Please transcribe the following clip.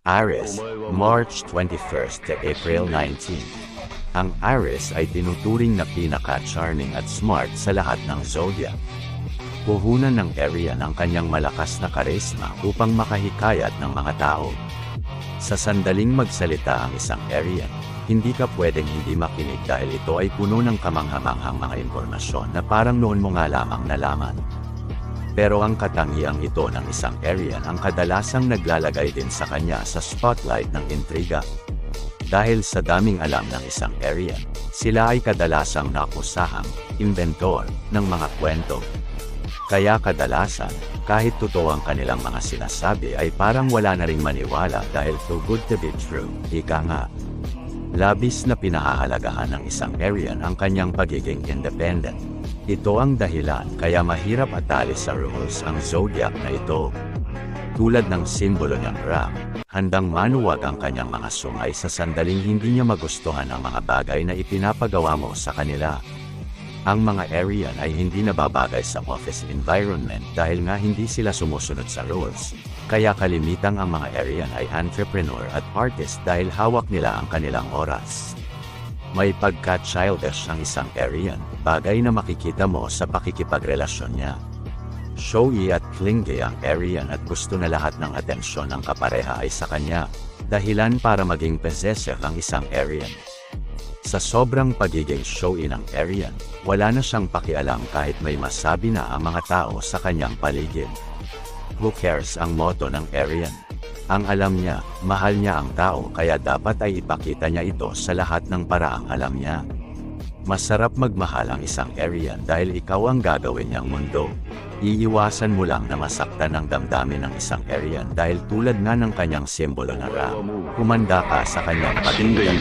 Aries, March 21 to April 19. Ang Aries ay tinuturing na pinaka-charming at smart sa lahat ng zodiac. Puhunan ng Arian ang kanyang malakas na karisma upang makahikayat ng mga tao. Sa sandaling magsalita ang isang Arian, hindi ka pwedeng hindi makinig dahil ito ay puno ng kamanghamanghang mga impormasyon na parang noon mo nga lamang nalaman. Pero ang katangiang ito ng isang Arian ang kadalasang naglalagay din sa kanya sa spotlight ng intriga. Dahil sa daming alam ng isang Arian, sila ay kadalasang nakusahang inventor ng mga kwento. Kaya kadalasan, kahit totoo ang kanilang mga sinasabi ay parang wala na ring maniwala dahil too good to be true, ika nga. Labis na pinahahalagahan ng isang Arian ang kanyang pagiging independent. Ito ang dahilan kaya mahirap atali sa rules ang zodiac na ito. Tulad ng simbolo niyang ram, handang manuwag ang kanyang mga sungay sa sandaling hindi niya magustuhan ang mga bagay na ipinapagawa mo sa kanila. Ang mga Arian ay hindi nababagay sa office environment dahil nga hindi sila sumusunod sa rules. Kaya kalimitang ang mga Arian ay entrepreneur at artist dahil hawak nila ang kanilang oras. May pagka-childish ang isang Arian, bagay na makikita mo sa pakikipagrelasyon niya. Showy at clingy ang Arian at gusto na lahat ng atensyon ng kapareha ay sa kanya, dahilan para maging possessive ang isang Arian. Sa sobrang pagiging showy ng Arian, wala na siyang pakialam kahit may masabi na ang mga tao sa kanyang paligid. Who cares ang motto ng Arian? Ang alam niya, mahal niya ang tao kaya dapat ay ipakita niya ito sa lahat ng paraang alam niya. Masarap magmahal ang isang Arian dahil ikaw ang gagawin niyang mundo. Iiwasan mo lang na masaktan ang damdamin ng isang Arian dahil tulad nga ng kanyang simbolo na ram, humanda ka sa kanyang pagiging.